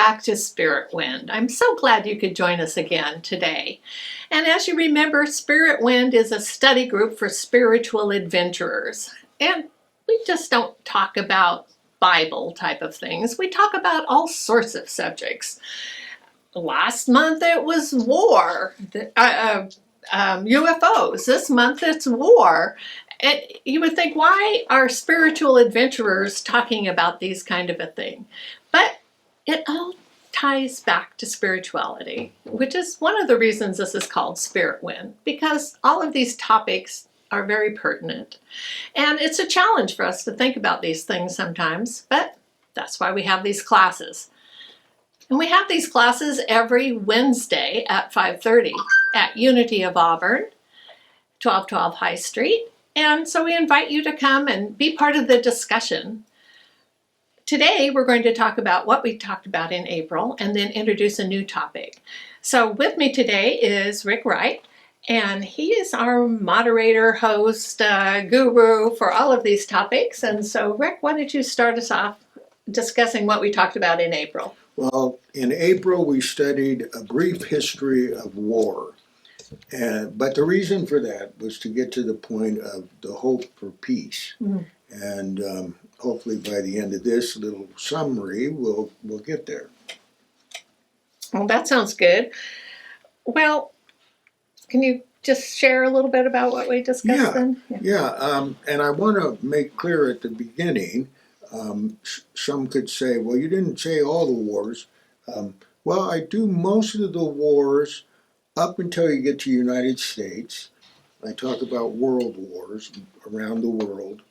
back to Spiritwind. I'm so glad you could join us again today. And as you remember, Spiritwind is a study group for spiritual adventurers. And we just don't talk about Bible type of things. We talk about all sorts of subjects. Last month it was war, UFOs. This month it's war. And you would think, why are spiritual adventurers talking about these kind of a thing? But it all ties back to spirituality, which is one of the reasons this is called Spiritwind, because all of these topics are very pertinent. And it's a challenge for us to think about these things sometimes, but that's why we have these classes. And we have these classes every Wednesday at 5:30 at Unity of Auburn, 1212 High Street. And so we invite you to come and be part of the discussion. Today, we're going to talk about what we talked about in April and then introduce a new topic. So with me today is Rick Wright, and he is our moderator, host, guru for all of these topics. And so, Rick, why don't you start us off discussing what we talked about in April? Well, in April, we studied a brief history of war. But the reason for that was to get to the point of the hope for peace. And hopefully by the end of this little summary, we'll get there. Well, that sounds good. Well, can you just share a little bit about what we discussed then? And I want to make clear at the beginning, some could say, well, you didn't say all the wars. Well, I do most of the wars up until you get to the United States. I talk about world wars around the world.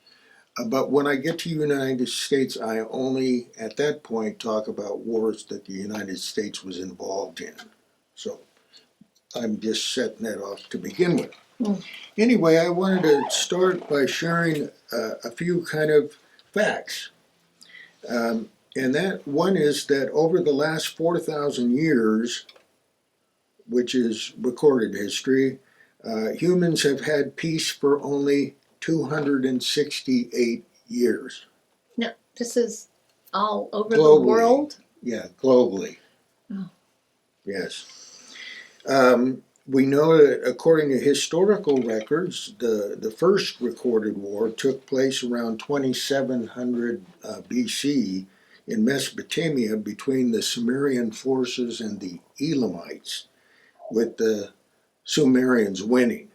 But when I get to the United States, I only, at that point, talk about wars that the United States was involved in. So I'm just setting that off to begin with. Anyway, I wanted to start by sharing a few kind of facts. And that one is that over the last 4,000 years, which is recorded history, humans have had peace for only 268 years. No, this is all over Globally. the world? Yeah, globally. Oh. Yes. We know that according to historical records, the first recorded war took place around 2700 BC in Mesopotamia between the Sumerian forces and the Elamites, with the Sumerians winning.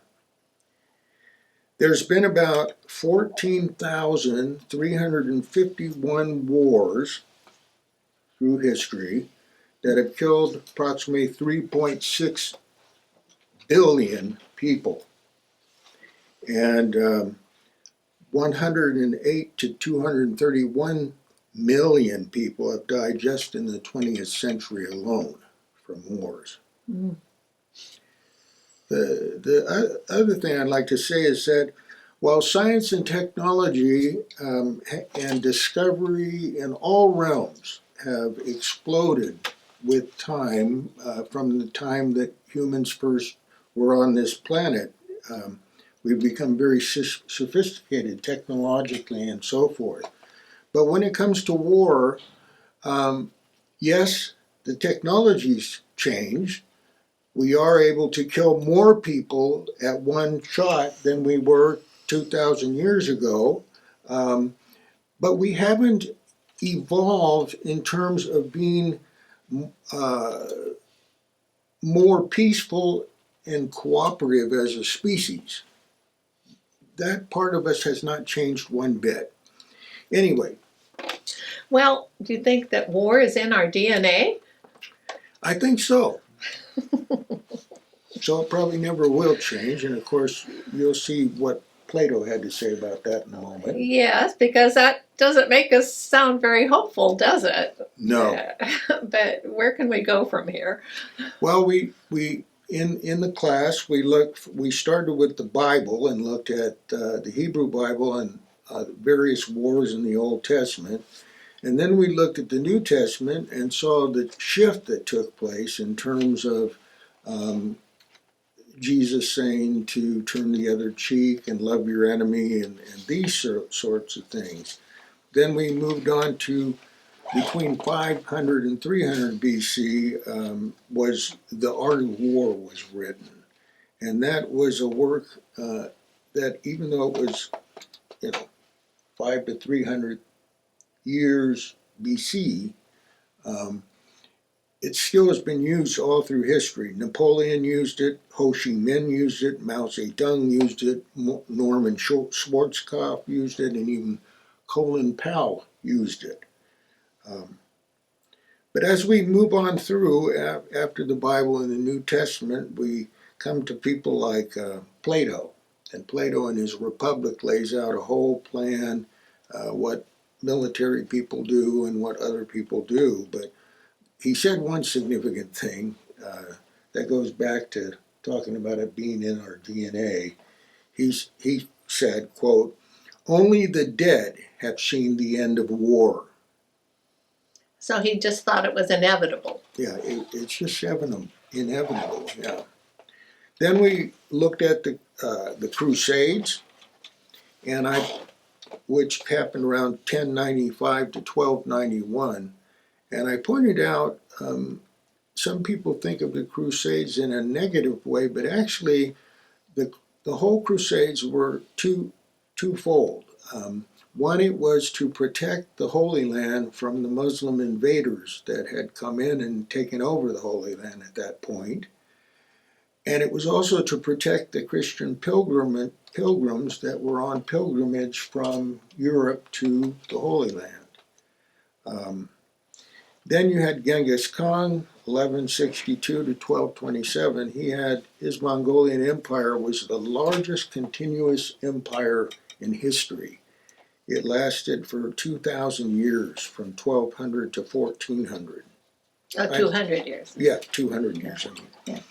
There's been about 14,351 wars through history that have killed approximately 3.6 billion people. And 108 to 231 million people have died just in the 20th century alone from wars. The other thing I'd like to say is that while science and technology and discovery in all realms have exploded with time, from the time that humans first were on this planet, we've become very sophisticated technologically and so forth. But when it comes to war, yes, the technology's changed. We are able to kill more people at one shot than we were 2,000 years ago, but we haven't evolved in terms of being more peaceful and cooperative as a species. That part of us has not changed one bit. Anyway. Well, do you think that war is in our DNA? I think so. So it probably never will change, and of course you'll see what Plato had to say about that in a moment. Yes, because that doesn't make us sound very hopeful, does it? No. But where can we go from here? Well, we in the class we started with the Bible and looked at the Hebrew Bible and various wars in the Old Testament. And then we looked at the New Testament and saw the shift that took place in terms of Jesus saying to turn the other cheek and love your enemy and these sorts of things. Then we moved on to between 500 and 300 BC was the Art of War was written, and that was a work that even though it was 5 to 300 years BC, um, it still has been used all through history. Napoleon used it, Ho Chi Minh used it, Mao Zedong used it, Norman Schwarzkopf used it, and even Colin Powell used it. But as we move on through, after the Bible and the New Testament, we come to people like Plato. And Plato in his Republic lays out a whole plan, what military people do and what other people do. But he said one significant thing that goes back to talking about it being in our DNA. He said, quote, "Only the dead have seen the end of war." So he just thought it was inevitable. Yeah, it's just inevitable. Yeah. Then we looked at the Crusades, and which happened around 1095 to 1291, and I pointed out some people think of the Crusades in a negative way, but actually the whole Crusades were twofold. One, it was to protect the Holy Land from the Muslim invaders that had come in and taken over the Holy Land at that point. And it was also to protect the Christian pilgrims that were on pilgrimage from Europe to the Holy Land. Then you had Genghis Khan, 1162 to 1227. His Mongolian Empire was the largest continuous empire in history. It lasted for 2,000 years, from 1200 to 1400. Oh, 200 years. Yeah, 200 years. Yeah.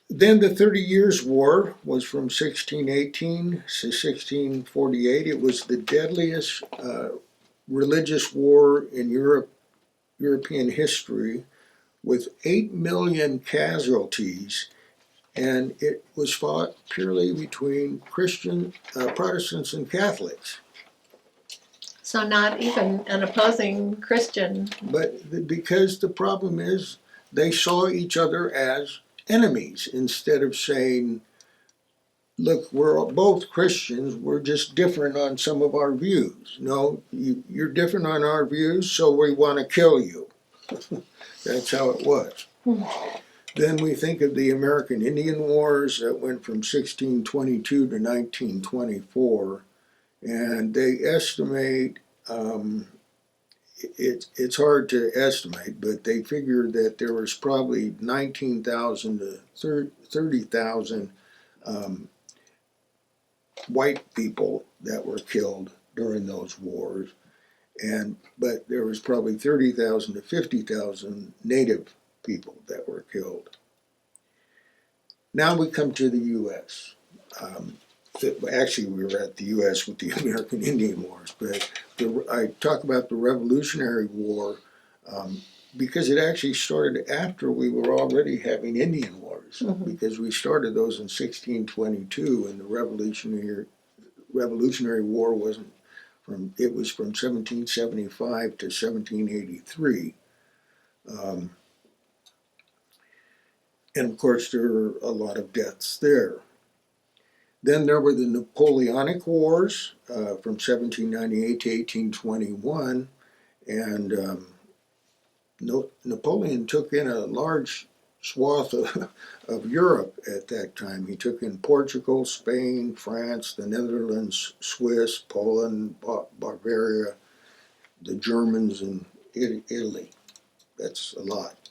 Then the 30 Years' War was from 1618 to 1648. It was the deadliest religious war in European history, with 8 million casualties, and it was fought purely between Protestants and Catholics. So not even an opposing Christian. But because the problem is, they saw each other as enemies instead of saying, look, we're both Christians, we're just different on some of our views. No, you're different on our views, so we want to kill you. That's how it was. Then we think of the American Indian Wars that went from 1622 to 1924, and they estimate, it's hard to estimate, but they figured that there was probably 19,000 to 30,000 white people that were killed during those wars, but there was probably 30,000 to 50,000 native people that were killed. Now we come to the U.S. Actually, we were at the U.S. with the American Indian Wars, but I talk about the Revolutionary War because it actually started after we were already having Indian Wars, because we started those in 1622, and the Revolutionary War was from 1775 to 1783. And of course, there were a lot of deaths there. Then there were the Napoleonic Wars from 1798 to 1821, and Napoleon took in a large swath of Europe at that time. He took in Portugal, Spain, France, the Netherlands, Swiss, Poland, Bavaria, the Germans, and Italy. That's a lot.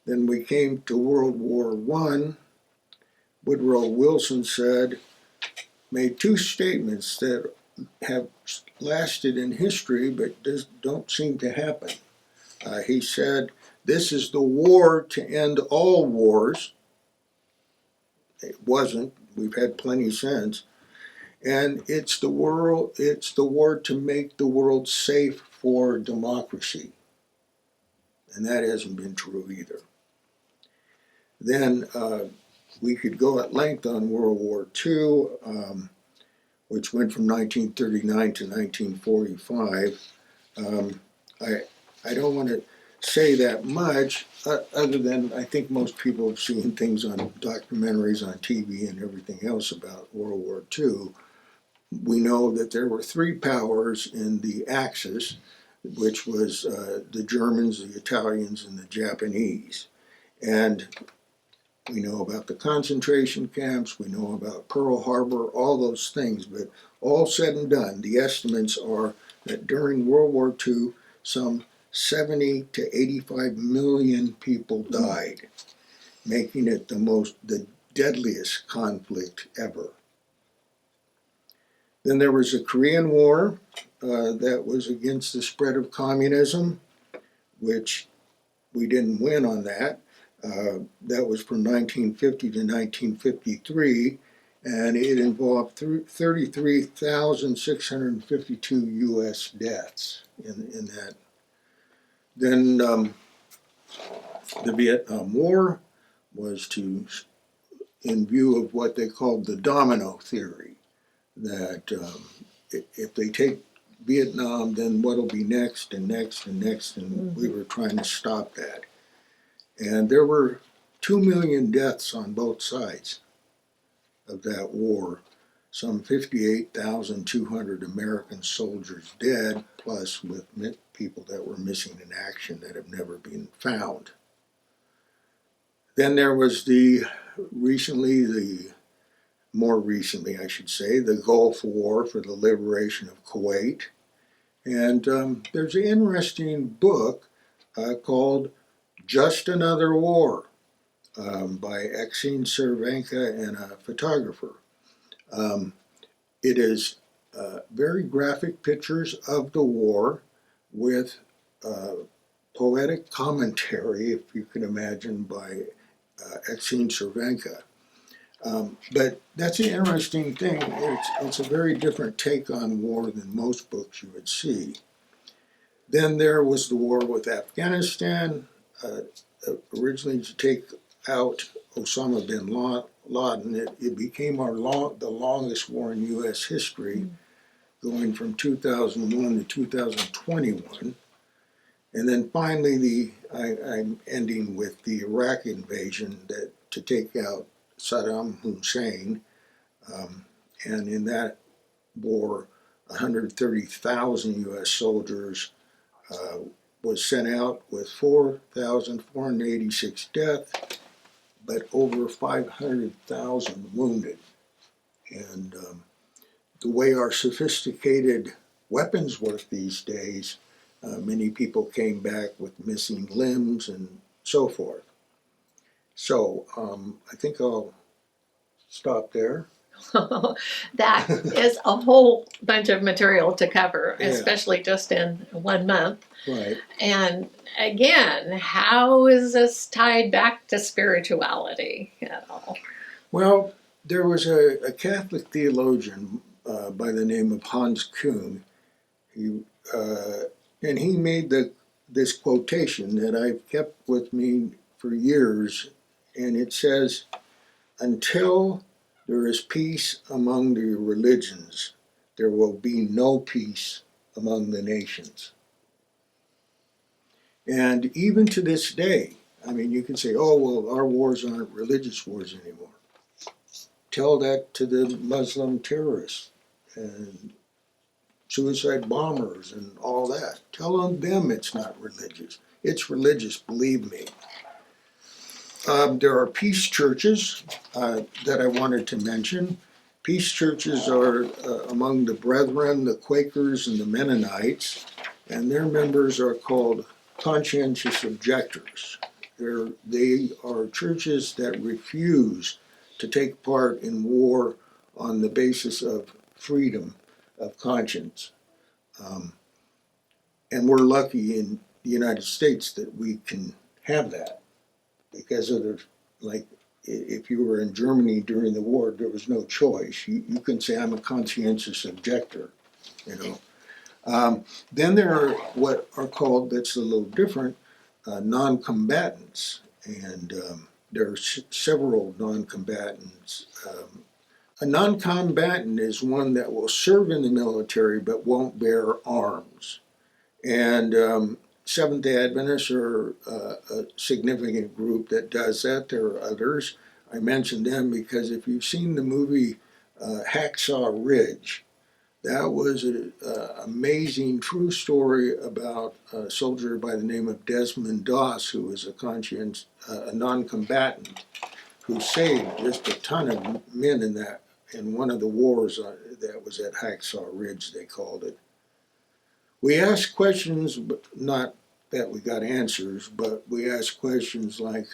Then we came to World War I. Woodrow Wilson made two statements that have lasted in history but don't seem to happen. He said, "This is the war to end all wars." It wasn't. We've had plenty since. And it's the war to make the world safe for democracy. And that hasn't been true either. Then we could go at length on World War II. which went from 1939 to 1945. I don't want to say that much, other than I think most people have seen things on documentaries on TV and everything else about World War II. We know that there were three powers in the Axis, which was the Germans, the Italians, and the Japanese. And we know about the concentration camps, we know about Pearl Harbor, all those things, but all said and done, the estimates are that during World War II, some 70 to 85 million people died, making it the deadliest conflict ever. Then there was the Korean War that was against the spread of communism, which we didn't win on that. That was from 1950 to 1953, and it involved 33,652 U.S. deaths in that. Then the Vietnam War was in view of what they called the domino theory, that if they take Vietnam, then what'll be next and next and next, and we were trying to stop that. And there were 2 million deaths on both sides of that war, some 58,200 American soldiers dead, plus with people that were missing in action that have never been found. Then there was more recently, I should say, the Gulf War for the liberation of Kuwait. And there's an interesting book called Just Another War by Exene Cervenka and a photographer. It is very graphic pictures of the war with poetic commentary, if you can imagine, by Exene Cervenka. But that's an interesting thing. It's a very different take on war than most books you would see. Then there was the war with Afghanistan, originally to take out Osama bin Laden. It became the longest war in U.S. history, going from 2001 to 2021. And then finally, I'm ending with the Iraq invasion to take out Saddam Hussein. And in that war, 130,000 U.S. soldiers was sent out with 4,486 deaths, but over 500,000 wounded. And the way our sophisticated weapons work these days, many people came back with missing limbs and so forth. So I think I'll stop there. That is a whole bunch of material to cover, Yeah. especially just in 1 month. Right. And again, how is this tied back to spirituality at all? Well, there was a Catholic theologian by the name of Hans Kuhn. And he made this quotation that I've kept with me for years, and it says, "Until there is peace among the religions, there will be no peace among the nations." And even to this day, I mean, you can say, oh, well, our wars aren't religious wars anymore. Tell that to the Muslim terrorists and suicide bombers and all that. Tell them it's not religious. It's religious, believe me. There are peace churches that I wanted to mention. Peace churches are among the Brethren, the Quakers, and the Mennonites, and their members are called conscientious objectors. They are churches that refuse to take part in war on the basis of freedom of conscience. And we're lucky in the United States that we can have that, because if you were in Germany during the war, there was no choice. You can say, I'm a conscientious objector, Then there are what are called, that's a little different, non-combatants. And there are several non-combatants A non-combatant is one that will serve in the military but won't bear arms. And Seventh-day Adventists are a significant group that does that. There are others. I mentioned them because if you've seen the movie Hacksaw Ridge, that was an amazing true story about a soldier by the name of Desmond Doss, who was a non-combatant, who saved just a ton of men in one of the wars that was at Hacksaw Ridge, they called it. We asked questions, but not that we got answers, but we asked questions like,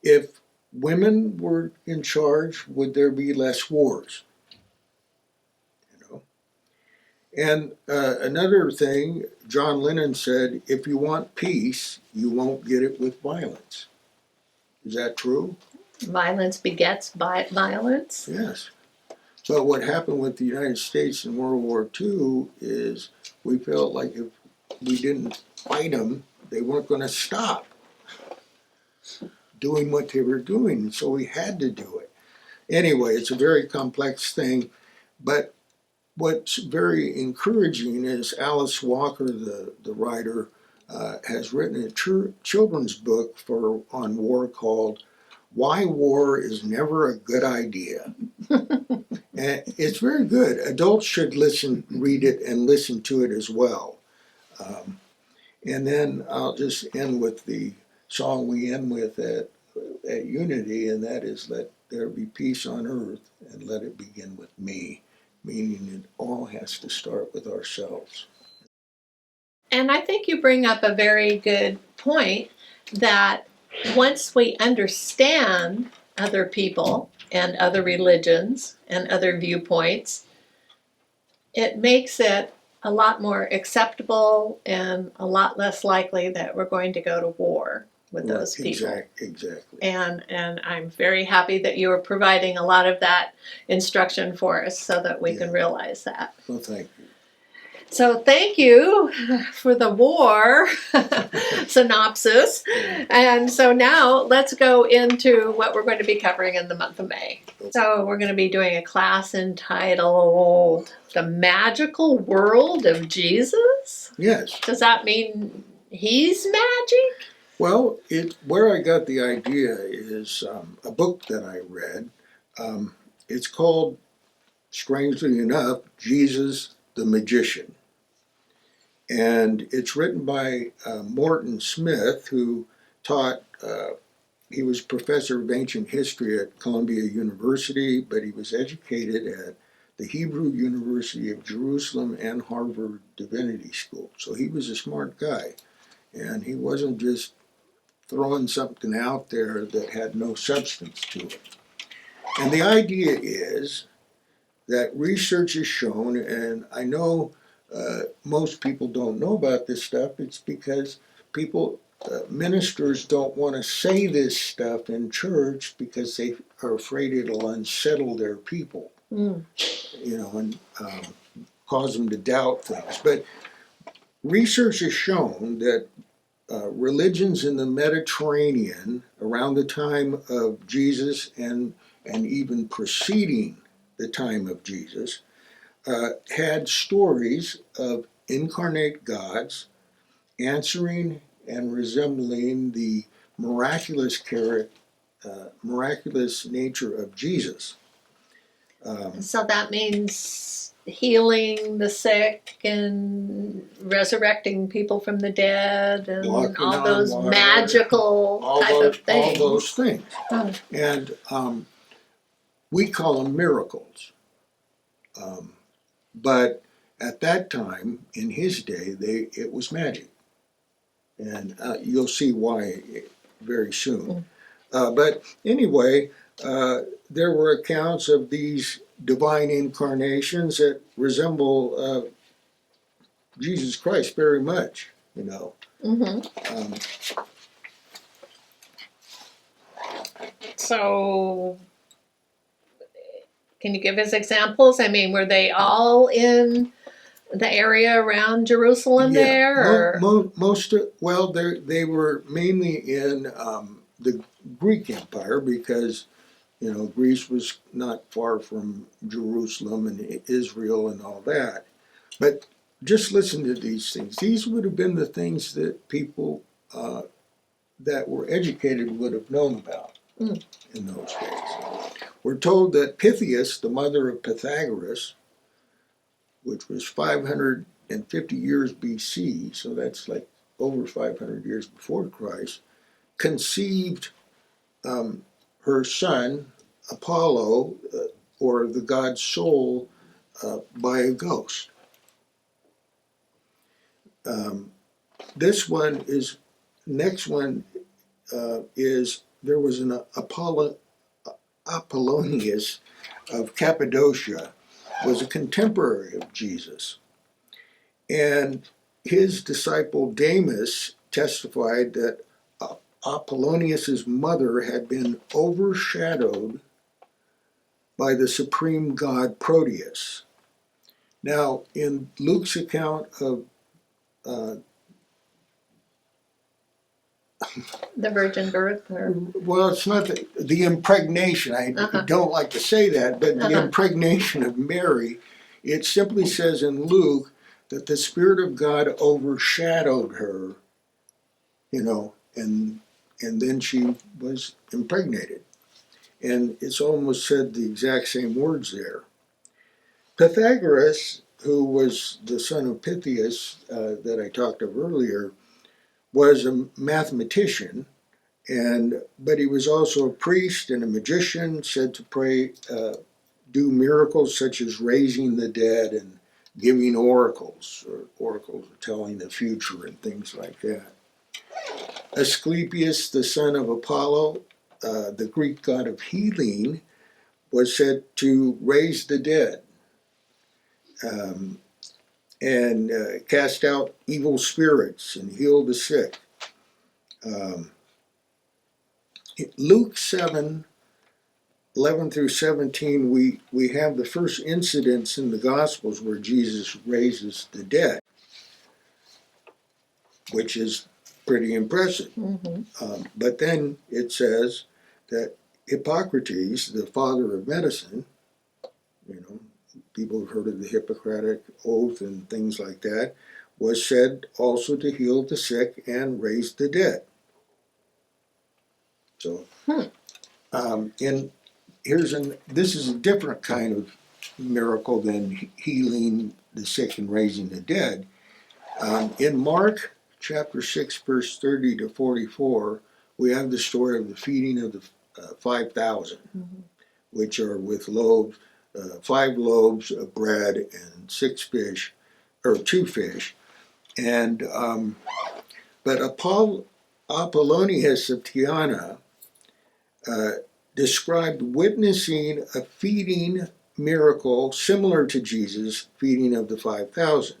if women were in charge, would there be less wars? You know. And another thing, John Lennon said, if you want peace, you won't get it with violence. Is that true? Violence begets violence. Yes. So what happened with the United States in World War II is we felt like if we didn't fight them, they weren't going to stop doing what they were doing. So we had to do it. Anyway, it's a very complex thing. But what's very encouraging is Alice Walker, the writer, has written a children's book on war called Why War is Never a Good Idea. And it's very good. Adults should read it and listen to it as well. And then I'll just end with the song we end with at Unity, and that is, let there be peace on earth and let it begin with me, meaning it all has to start with ourselves. And I think you bring up a very good point that once we understand other people and other religions and other viewpoints, it makes it a lot more acceptable and a lot less likely that we're going to go to war with those people. Exactly. And I'm very happy that you are providing a lot of that instruction for us so that we can realize that. Well, thank you. So thank you for the war synopsis. And so now let's go into what we're going to be covering in the month of May. So we're going to be doing a class entitled The Magical World of Jesus? Yes. Does that mean he's magic? Well, where I got the idea is a book that I read. It's called, strangely enough, Jesus the Magician. And it's written by Morton Smith, who taught, he was professor of ancient history at Columbia University, but he was educated at the Hebrew University of Jerusalem and Harvard Divinity School. So he was a smart guy. And he wasn't just throwing something out there that had no substance to it. And the idea is that research has shown, and I know most people don't know about this stuff, it's because ministers don't want to say this stuff in church because they are afraid it'll unsettle their people, and cause them to doubt things. But research has shown that religions in the Mediterranean around the time of Jesus and even preceding the time of Jesus had stories of incarnate gods answering and resembling the miraculous nature of Jesus. So that means healing the sick and resurrecting people from the dead and all those water, magical of things. All those things. Oh. And we call them miracles. But at that time, in his day, it was magic. And you'll see why very soon. But anyway, there were accounts of these divine incarnations that resemble Jesus Christ very much, So, can you give us examples? I mean, were they all in the area around Jerusalem there? Or? They were mainly in the Greek Empire because You know, Greece was not far from Jerusalem and Israel and all that. But just listen to these things. These would have been the things that people that were educated would have known about in those days. We're told that Pythias, the mother of Pythagoras, which was 550 years BC, so that's like over 500 years before Christ, conceived her son, Apollo, or the god Sol, by a ghost. This one is, next one is, there was an Apollonius of Cappadocia, was a contemporary of Jesus. And his disciple Damas testified that Apollonius's mother had been overshadowed by the supreme god Proteus. Now, in Luke's account of The virgin birth? Or... well, it's not the impregnation. I don't like to say that, but the impregnation of Mary, it simply says in Luke that the Spirit of God overshadowed her, you know, and then she was impregnated. And it's almost said the exact same words there. Pythagoras, who was the son of Pythias that I talked of earlier, was a mathematician, but he was also a priest and a magician, said to pray, do miracles such as raising the dead and giving oracles, or oracles telling the future and things like that. Asclepius, the son of Apollo, the Greek god of healing, was said to raise the dead and cast out evil spirits and heal the sick. Luke 7:11 through 17, we have the first incidents in the Gospels where Jesus raises the dead, which is pretty impressive. But then it says that Hippocrates, the father of medicine, you know, people have heard of the Hippocratic Oath and things like that, was said also to heal the sick and raise the dead. So, this is a different kind of miracle than healing the sick and raising the dead. In Mark chapter 6, verse 30 to 44, we have the story of the feeding of the 5,000, which are with loaves, 5 loaves of bread and 6 fish, or 2 fish. And but Apollonius of Tyana described witnessing a feeding miracle similar to Jesus' feeding of the 5,000,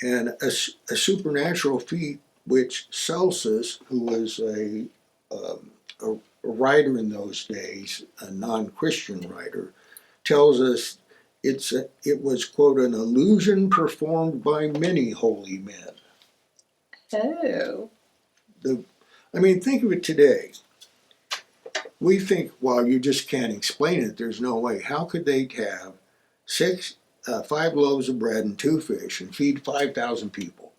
and a supernatural feat which Celsus, who was a writer in those days, a non-Christian writer, tells us it was, quote, an illusion performed by many holy men. Oh. I mean, think of it today. We think, well, you just can't explain it. There's no way. How could they have 5 loaves of bread and 2 fish and feed 5,000 people?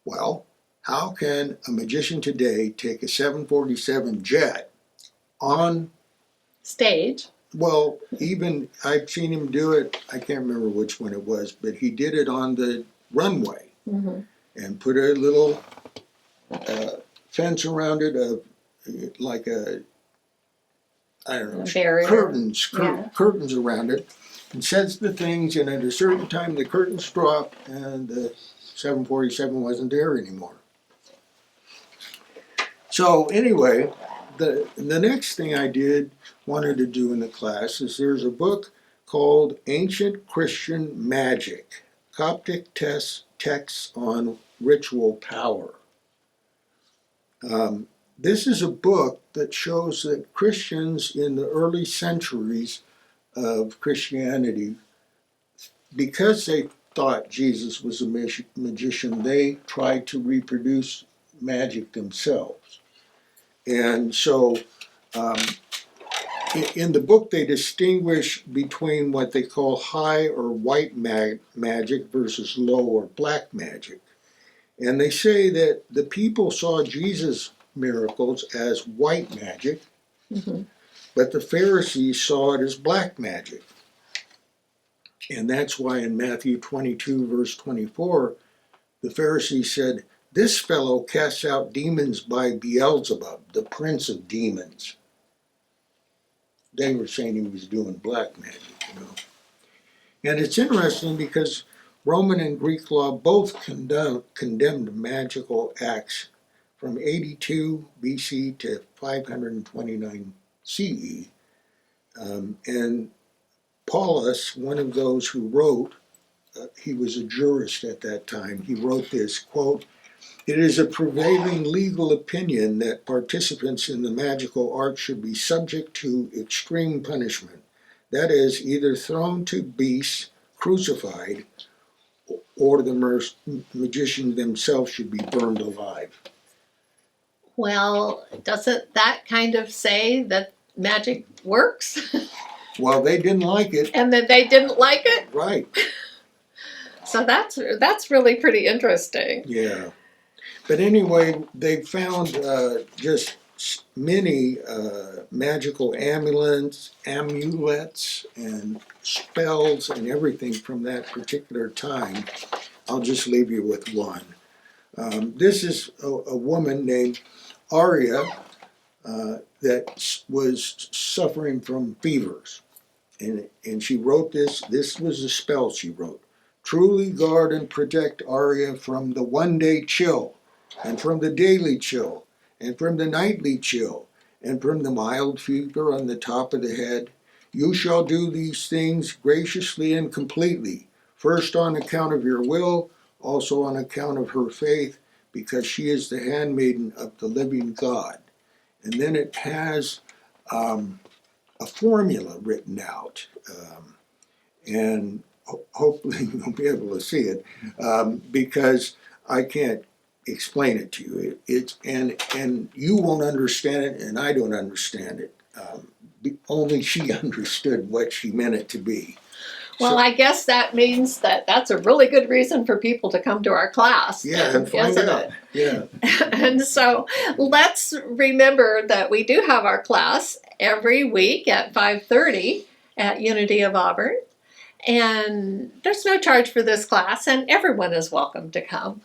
Well, how can a magician today take a 747 jet on stage? Well, even I've seen him do it. I can't remember which one it was, but he did it on the runway and put a little fence around it of like a, I don't know, curtains around it, and sets the things, and at a certain time the curtains drop and the 747 wasn't there anymore. So anyway, the next thing I wanted to do in the class is there's a book called Ancient Christian Magic, Coptic Texts on Ritual Power. This is a book that shows that Christians in the early centuries of Christianity, because they thought Jesus was a magician, they tried to reproduce magic themselves. And so in the book they distinguish between what they call high or white magic versus low or black magic. And they say that the people saw Jesus' miracles as white magic, Mm-hmm. but the Pharisees saw it as black magic. And that's why in Matthew 22, verse 24, the Pharisees said, "This fellow casts out demons by Beelzebub, the prince of demons." They were saying he was doing black magic, you know. And it's interesting because Roman and Greek law both condemned magical acts from 82 BC to 529 CE. And Paulus, one of those who wrote, he was a jurist at that time, he wrote this, quote, "It is a prevailing legal opinion that participants in the magical art should be subject to extreme punishment. That is, either thrown to beasts, crucified, or the magicians themselves should be burned alive." Well, doesn't that kind of say that magic works? Well, they didn't like it. And that they didn't like it? Right. So that's really pretty interesting. Yeah. But anyway, they found just many magical amulets and spells and everything from that particular time. I'll just leave you with one. This is a woman named Aria that was suffering from fevers. And she wrote this. This was a spell she wrote. "Truly guard and protect Aria from the one-day chill, and from the daily chill, and from the nightly chill, and from the mild fever on the top of the head. You shall do these things graciously and completely, first on account of your will, also on account of her faith, because she is the handmaiden of the living God." And then it has a formula written out, and hopefully you'll be able to see it, because I can't explain it to you. And you won't understand it, and I don't understand it. Only she understood what she meant it to be. Well, So, I guess that means that's a really good reason for people to come to our class. yeah, and find isn't out. it? Yeah. And so let's remember that we do have our class every week at 5:30 at Unity of Auburn. And there's no charge for this class, and everyone is welcome to come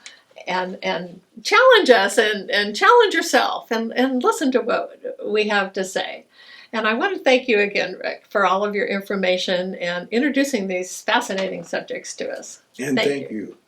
and challenge us and challenge yourself and listen to what we have to say. And I want to thank you again, Rick, for all of your information and introducing these fascinating subjects to us. And thank you.